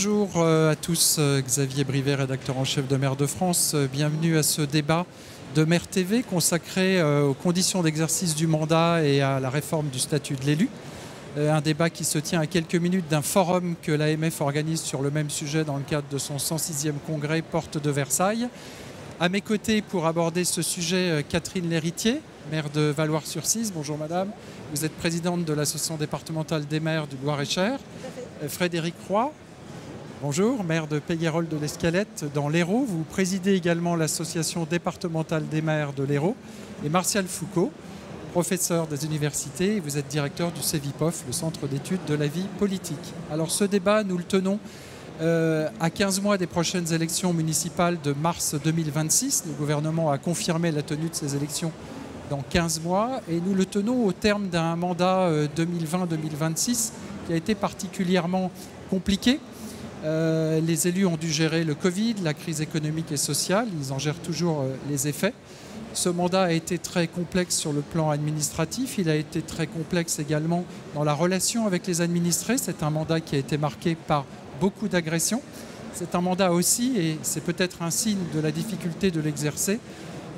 Bonjour à tous, Xavier Brivet, rédacteur en chef de Maire de France. Bienvenue à ce débat de Maire TV consacré aux conditions d'exercice du mandat et à la réforme du statut de l'élu. Un débat qui se tient à quelques minutes d'un forum que l'AMF organise sur le même sujet dans le cadre de son 106e congrès Porte de Versailles. À mes côtés pour aborder ce sujet, Catherine Lhéritier, maire de Valloires-sur-Cise. Bonjour madame. Vous êtes présidente de l'association départementale des maires du Loir-et-Cher. Frédéric Roy. Bonjour, maire de Péguerolles de l'Escalette dans l'Hérault. Vous présidez également l'association départementale des maires de l'Hérault. Et Martial Foucault, professeur des universités. Vous êtes directeur du CEVIPOF, le Centre d'études de la vie politique. Alors ce débat, nous le tenons à 15 mois des prochaines élections municipales de mars 2026. Le gouvernement a confirmé la tenue de ces élections dans 15 mois. Et nous le tenons au terme d'un mandat 2020-2026 qui a été particulièrement compliqué. Les élus ont dû gérer le Covid, la crise économique et sociale. Ils en gèrent toujours les effets. Ce mandat a été très complexe sur le plan administratif. Il a été très complexe également dans la relation avec les administrés. C'est un mandat qui a été marqué par beaucoup d'agressions. C'est un mandat aussi, et c'est peut-être un signe de la difficulté de l'exercer,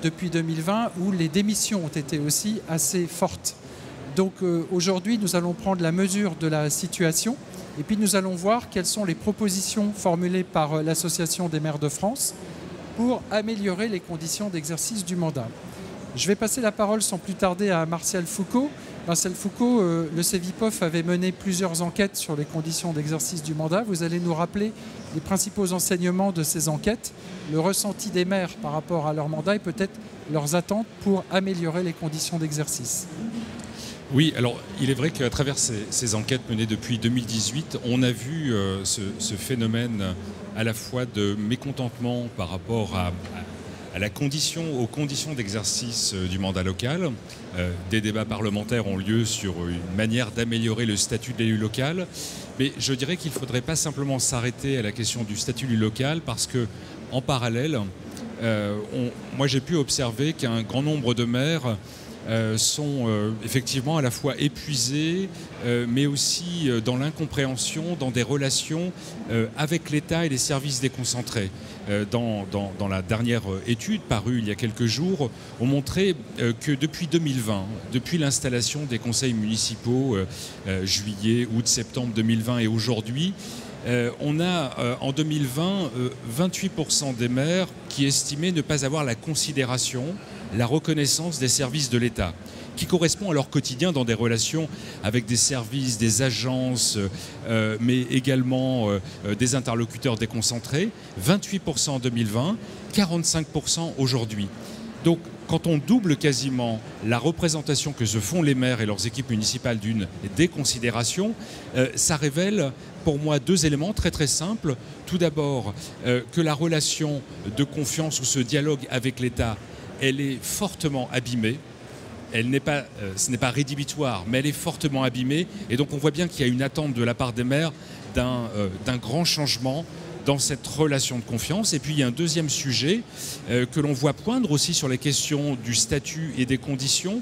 depuis 2020, où les démissions ont été aussi assez fortes. Donc aujourd'hui, nous allons prendre la mesure de la situation et puis nous allons voir quelles sont les propositions formulées par l'Association des maires de France pour améliorer les conditions d'exercice du mandat. Je vais passer la parole sans plus tarder à Martial Foucault. Martial Foucault, le CEVIPOF avait mené plusieurs enquêtes sur les conditions d'exercice du mandat. Vous allez nous rappeler les principaux enseignements de ces enquêtes, le ressenti des maires par rapport à leur mandat et peut-être leurs attentes pour améliorer les conditions d'exercice. Oui, alors il est vrai qu'à travers ces enquêtes menées depuis 2018, on a vu ce phénomène à la fois de mécontentement par rapport aux conditions d'exercice du mandat local. Des débats parlementaires ont lieu sur une manière d'améliorer le statut de l'élu local. Mais je dirais qu'il ne faudrait pas simplement s'arrêter à la question du statut de l'élu local parce qu'en parallèle, moi j'ai pu observer qu'un grand nombre de maires sont effectivement à la fois épuisés, mais aussi dans l'incompréhension, dans des relations avec l'État et les services déconcentrés. Dans la dernière étude parue il y a quelques jours, on montrait que depuis 2020, depuis l'installation des conseils municipaux, juillet, août, septembre 2020 et aujourd'hui, on a en 2020 28% des maires qui estimaient ne pas avoir la considération, la reconnaissance des services de l'État, qui correspond à leur quotidien dans des relations avec des services, des agences, mais également des interlocuteurs déconcentrés. 28% en 2020, 45% aujourd'hui. Donc, quand on double quasiment la représentation que se font les maires et leurs équipes municipales d'une déconsidération, ça révèle pour moi deux éléments très très simples. Tout d'abord, que la relation de confiance ou ce dialogue avec l'État, elle est fortement abîmée. Ce n'est pas rédhibitoire, mais elle est fortement abîmée. Et donc on voit bien qu'il y a une attente de la part des maires d'un grand changement dans cette relation de confiance. Et puis il y a un deuxième sujet que l'on voit poindre aussi sur les questions du statut et des conditions,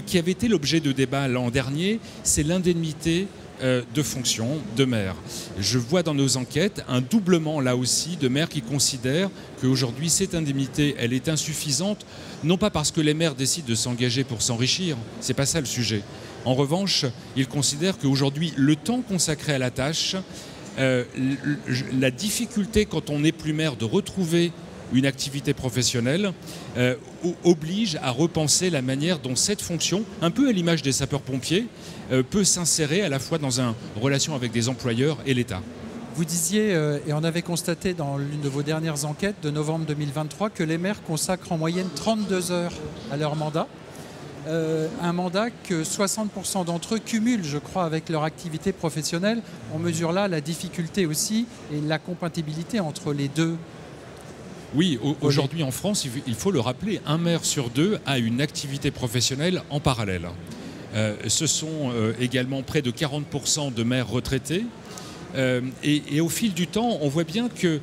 qui avait été l'objet de débats l'an dernier, c'est l'indemnité de fonction de maire. Je vois dans nos enquêtes un doublement là aussi de maires qui considèrent qu'aujourd'hui cette indemnité elle est insuffisante, non pas parce que les maires décident de s'engager pour s'enrichir, c'est pas ça le sujet. En revanche, ils considèrent qu'aujourd'hui le temps consacré à la tâche, la difficulté quand on n'est plus maire de retrouver une activité professionnelle oblige à repenser la manière dont cette fonction, un peu à l'image des sapeurs-pompiers, peut s'insérer à la fois dans une relation avec des employeurs et l'État. Vous disiez, et on avait constaté dans l'une de vos dernières enquêtes de novembre 2023, que les maires consacrent en moyenne 32 heures à leur mandat. Un mandat que 60% d'entre eux cumulent, je crois, avec leur activité professionnelle. On mesure là la difficulté aussi et la compatibilité entre les deux. Oui, aujourd'hui en France, il faut le rappeler, un maire sur deux a une activité professionnelle en parallèle. Ce sont également près de 40% de maires retraités. Et au fil du temps, on voit bien que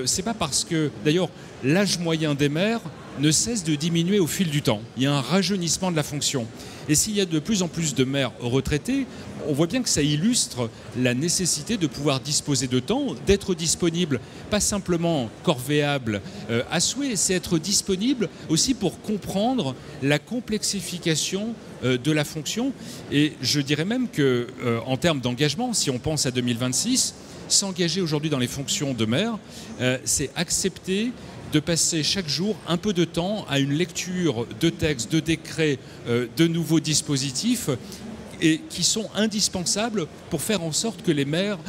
c'est pas parce que, d'ailleurs, l'âge moyen des maires ne cesse de diminuer au fil du temps. Il y a un rajeunissement de la fonction. Et s'il y a de plus en plus de maires retraités, on voit bien que ça illustre la nécessité de pouvoir disposer de temps, d'être disponible, pas simplement corvéable à souhait, c'est être disponible aussi pour comprendre la complexification de la fonction. Et je dirais même qu'en termes d'engagement, si on pense à 2026, s'engager aujourd'hui dans les fonctions de maire, c'est accepter de passer chaque jour un peu de temps à une lecture de textes, de décrets, de nouveaux dispositifs et qui sont indispensables pour faire en sorte que les maires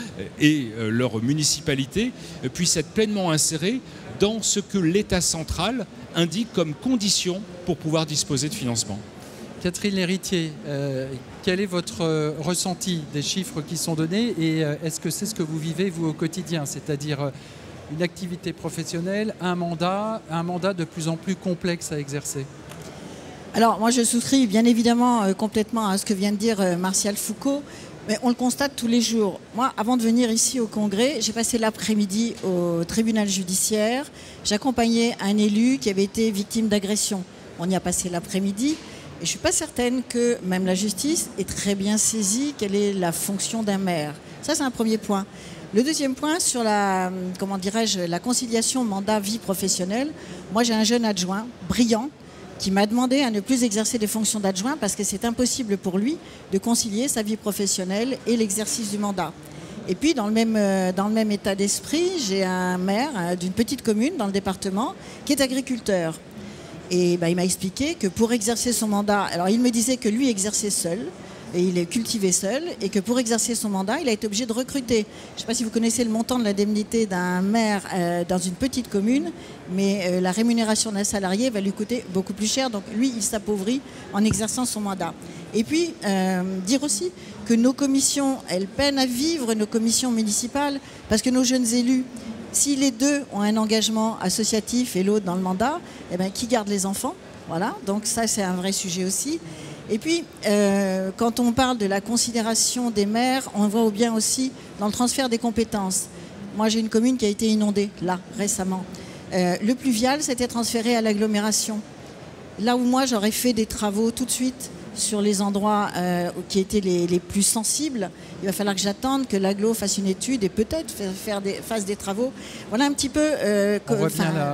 et leur municipalité puissent être pleinement insérés dans ce que l'État central indique comme condition pour pouvoir disposer de financement. Catherine L'Héritier, quel est votre ressenti des chiffres qui sont donnés et est-ce que c'est ce que vous vivez vous au quotidien, c'est-à-dire une activité professionnelle, un mandat de plus en plus complexe à exercer? Alors moi je souscris bien évidemment complètement à ce que vient de dire Martial Foucault, mais on le constate tous les jours. Moi, avant de venir ici au Congrès, j'ai passé l'après-midi au tribunal judiciaire, j'accompagnais un élu qui avait été victime d'agression. On y a passé l'après-midi et je ne suis pas certaine que même la justice ait très bien saisi quelle est la fonction d'un maire. Ça c'est un premier point. Le deuxième point, sur la conciliation mandat-vie professionnelle, moi j'ai un jeune adjoint brillant qui m'a demandé à ne plus exercer des fonctions d'adjoint parce que c'est impossible pour lui de concilier sa vie professionnelle et l'exercice du mandat. Et puis dans le même état d'esprit, j'ai un maire d'une petite commune dans le département qui est agriculteur. Et il m'a expliqué que pour exercer son mandat, alors il me disait que lui exerçait seul, et il est cultivé seul, et que pour exercer son mandat, il a été obligé de recruter. Je ne sais pas si vous connaissez le montant de l'indemnité d'un maire dans une petite commune, mais la rémunération d'un salarié va lui coûter beaucoup plus cher, donc lui, il s'appauvrit en exerçant son mandat. Et puis, dire aussi que nos commissions, elles peinent à vivre, nos commissions municipales, parce que nos jeunes élus, si les deux ont un engagement associatif et l'autre dans le mandat, eh bien, qui garde les enfants? Voilà, donc ça, c'est un vrai sujet aussi. Et puis, quand on parle de la considération des maires, on voit bien aussi dans le transfert des compétences. Moi, j'ai une commune qui a été inondée, là, récemment. Le pluvial s'était transféré à l'agglomération. Là où moi, j'aurais fait des travaux tout de suite sur les endroits qui étaient les plus sensibles, il va falloir que j'attende que l'agglo fasse une étude et peut-être fasse des travaux. Voilà un petit peu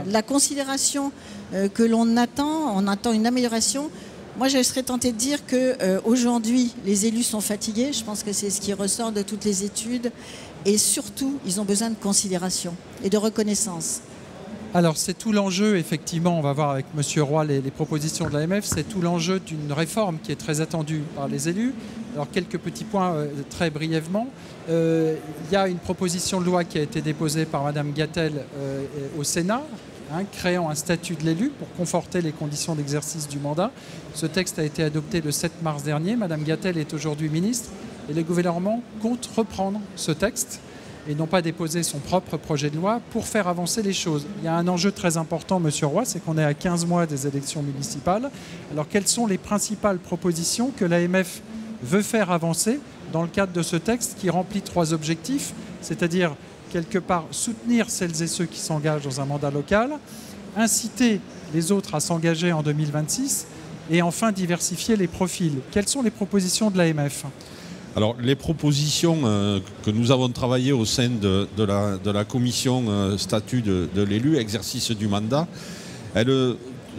la considération que l'on attend. On attend une amélioration. Moi, je serais tentée de dire qu'aujourd'hui, les élus sont fatigués. Je pense que c'est ce qui ressort de toutes les études. Et surtout, ils ont besoin de considération et de reconnaissance. Alors, c'est tout l'enjeu, effectivement, on va voir avec M. Roy les propositions de l'AMF, c'est tout l'enjeu d'une réforme qui est très attendue par les élus. Alors, quelques petits points très brièvement. Il y a une proposition de loi qui a été déposée par Mme Gatel au Sénat, créant un statut de l'élu pour conforter les conditions d'exercice du mandat. Ce texte a été adopté le 7 mars dernier. Mme Gatel est aujourd'hui ministre et le gouvernement compte reprendre ce texte et non pas déposer son propre projet de loi pour faire avancer les choses. Il y a un enjeu très important, M. Roy, c'est qu'on est à 15 mois des élections municipales. Alors, quelles sont les principales propositions que l'AMF veut faire avancer dans le cadre de ce texte qui remplit 3 objectifs, c'est-à-dire quelque part soutenir celles et ceux qui s'engagent dans un mandat local, inciter les autres à s'engager en 2026 et enfin diversifier les profils. Quelles sont les propositions de l'AMF ? Alors, les propositions que nous avons travaillées au sein de la commission statut de l'élu, exercice du mandat, elles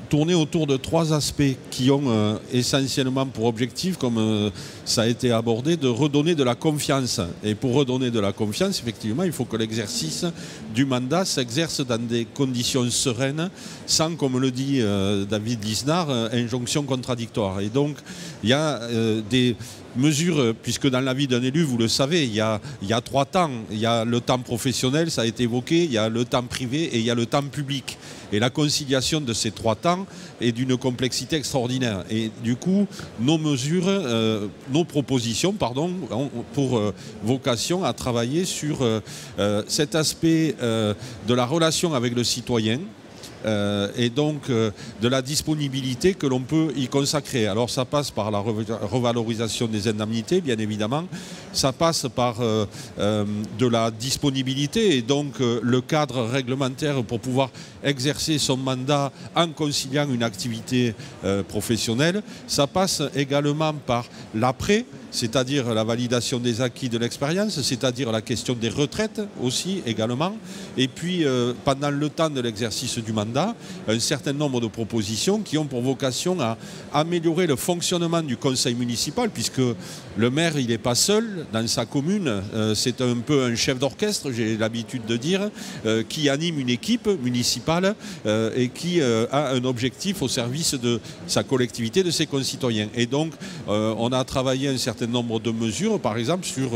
tournaient autour de 3 aspects qui ont essentiellement pour objectif, comme ça a été abordé, de redonner de la confiance. Et pour redonner de la confiance, effectivement, il faut que l'exercice du mandat s'exerce dans des conditions sereines, sans, comme le dit David Lisnard, injonction contradictoire. Et donc, il y a des mesures, puisque dans la vie d'un élu, vous le savez, il y a 3 temps. Il y a le temps professionnel, ça a été évoqué, il y a le temps privé et il y a le temps public. Et la conciliation de ces 3 temps est d'une complexité extraordinaire. Et du coup, nos propositions, ont pour vocation à travailler sur cet aspect de la relation avec le citoyen, et donc de la disponibilité que l'on peut y consacrer. Alors ça passe par la revalorisation des indemnités, bien évidemment, ça passe par de la disponibilité et donc le cadre réglementaire pour pouvoir exercer son mandat en conciliant une activité professionnelle. Ça passe également par l'après, c'est-à-dire la validation des acquis de l'expérience, c'est-à-dire la question des retraites aussi également. Et puis, pendant le temps de l'exercice du mandat, un certain nombre de propositions qui ont pour vocation à améliorer le fonctionnement du conseil municipal, puisque le maire, il n'est pas seul dans sa commune, c'est un peu un chef d'orchestre, j'ai l'habitude de dire, qui anime une équipe municipale et qui a un objectif au service de sa collectivité, de ses concitoyens. Et donc, on a travaillé un certain nombre de mesures, par exemple sur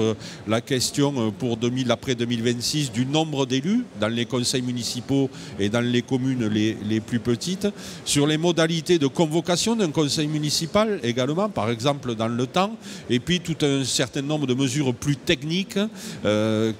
la question pour après 2026 du nombre d'élus dans les conseils municipaux et dans les communes les plus petites, sur les modalités de convocation d'un conseil municipal également, par exemple dans le temps, et puis tout un certain nombre de mesures plus techniques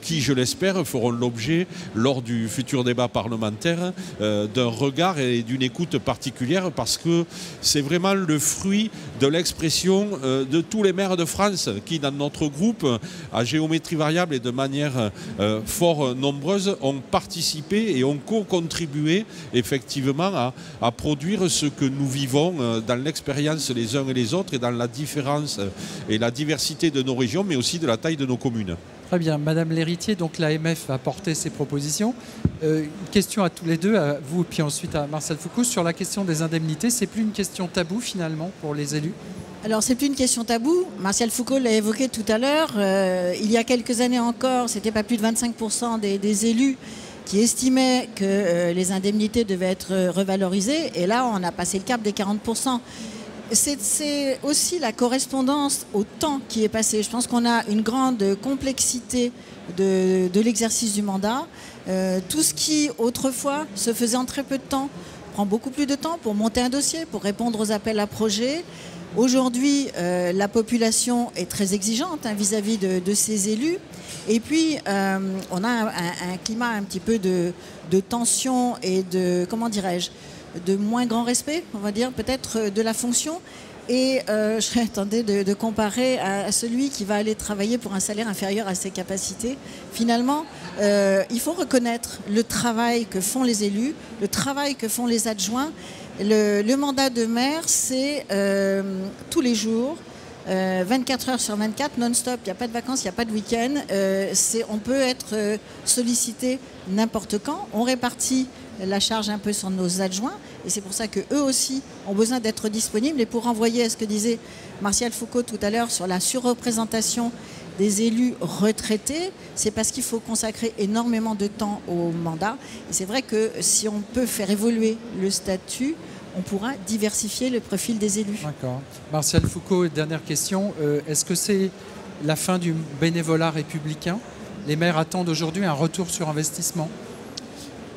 qui, je l'espère, feront l'objet lors du futur débat parlementaire d'un regard et d'une écoute particulière, parce que c'est vraiment le fruit de l'expression de tous les maires de France qui, dans notre groupe, à géométrie variable et de manière fort nombreuse, ont participé et ont co-contribué effectivement à produire ce que nous vivons dans l'expérience les uns et les autres et dans la différence et la diversité de nos régions, mais aussi de la taille de nos communes. Très bien. Madame L'Héritier, donc l'AMF va porter ses propositions. Une question à tous les deux, à vous et puis ensuite à Martial Foucault, sur la question des indemnités. C'est plus une question taboue finalement pour les élus? Alors, c'est plus une question taboue. Martial Foucault l'a évoqué tout à l'heure. Il y a quelques années encore, c'était pas plus de 25% des élus qui estimaient que les indemnités devaient être revalorisées. Et là, on a passé le cap des 40%. C'est aussi la correspondance au temps qui est passé. Je pense qu'on a une grande complexité de l'exercice du mandat. Tout ce qui, autrefois, se faisait en très peu de temps, prend beaucoup plus de temps pour monter un dossier, pour répondre aux appels à projets. Aujourd'hui, la population est très exigeante vis-à-vis de ces élus. Et puis, on a un climat un petit peu de tension et de, comment dirais-je, de moins grand respect, on va dire, peut-être de la fonction. Et je serais tentée de comparer à celui qui va aller travailler pour un salaire inférieur à ses capacités. Finalement, il faut reconnaître le travail que font les élus, le travail que font les adjoints. Le mandat de maire, c'est tous les jours, 24 heures sur 24, non-stop, il n'y a pas de vacances, il n'y a pas de week-end. On peut être sollicité n'importe quand. On répartit la charge un peu sur nos adjoints et c'est pour ça qu'eux aussi ont besoin d'être disponibles. Et pour renvoyer à ce que disait Martial Foucault tout à l'heure sur la surreprésentation des élus retraités, c'est parce qu'il faut consacrer énormément de temps au mandat. Et c'est vrai que si on peut faire évoluer le statut, on pourra diversifier le profil des élus. D'accord. Martial Foucault, dernière question. Est-ce que c'est la fin du bénévolat républicain? Les maires attendent aujourd'hui un retour sur investissement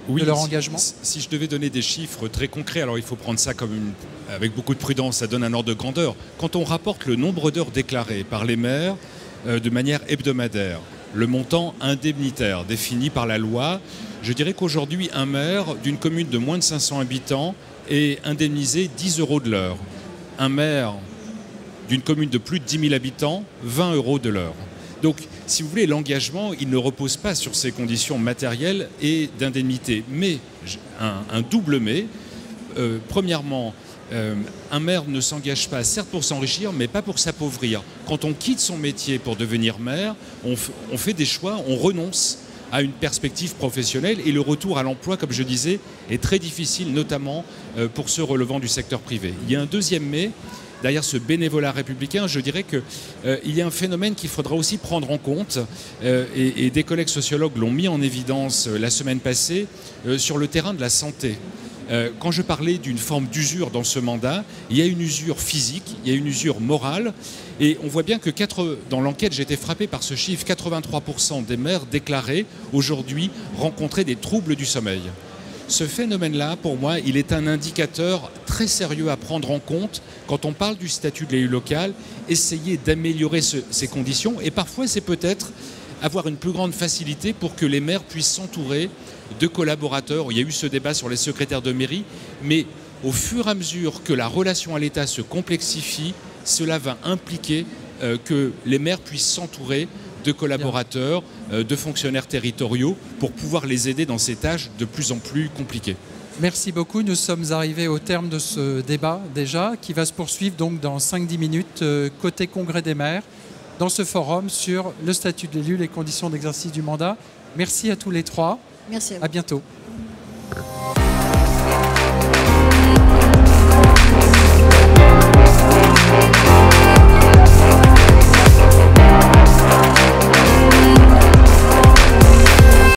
de leur engagement. Si je devais donner des chiffres très concrets, alors il faut prendre ça avec beaucoup de prudence, ça donne un ordre de grandeur. Quand on rapporte le nombre d'heures déclarées par les maires de manière hebdomadaire, le montant indemnitaire défini par la loi, je dirais qu'aujourd'hui, un maire d'une commune de moins de 500 habitants est indemnisé 10 € de l'heure. Un maire d'une commune de plus de 10 000 habitants, 20 € de l'heure. Donc, si vous voulez, l'engagement, il ne repose pas sur ces conditions matérielles et d'indemnité. Mais, un double mais, premièrement, un maire ne s'engage pas, certes pour s'enrichir, mais pas pour s'appauvrir. Quand on quitte son métier pour devenir maire, on fait des choix, on renonce à une perspective professionnelle et le retour à l'emploi, comme je disais, est très difficile, notamment pour ceux relevant du secteur privé. Il y a un deuxième mais. Derrière ce bénévolat républicain, je dirais qu'il y a un phénomène qu'il faudra aussi prendre en compte, et des collègues sociologues l'ont mis en évidence la semaine passée, sur le terrain de la santé. Quand je parlais d'une forme d'usure dans ce mandat, il y a une usure physique, il y a une usure morale, et on voit bien que dans l'enquête, j'ai été frappé par ce chiffre, 83% des maires déclarés aujourd'hui rencontraient des troubles du sommeil. Ce phénomène-là, pour moi, il est un indicateur très sérieux à prendre en compte quand on parle du statut de l'élu local, essayer d'améliorer ces conditions. Et parfois, c'est peut-être avoir une plus grande facilité pour que les maires puissent s'entourer de collaborateurs. Il y a eu ce débat sur les secrétaires de mairie, mais au fur et à mesure que la relation à l'État se complexifie, cela va impliquer que les maires puissent s'entourer de collaborateurs, de fonctionnaires territoriaux pour pouvoir les aider dans ces tâches de plus en plus compliquées. Merci beaucoup. Nous sommes arrivés au terme de ce débat déjà, qui va se poursuivre donc dans 5-10 minutes côté Congrès des maires, dans ce forum sur le statut de l'élu, les conditions d'exercice du mandat. Merci à tous les trois. Merci à vous. À bientôt.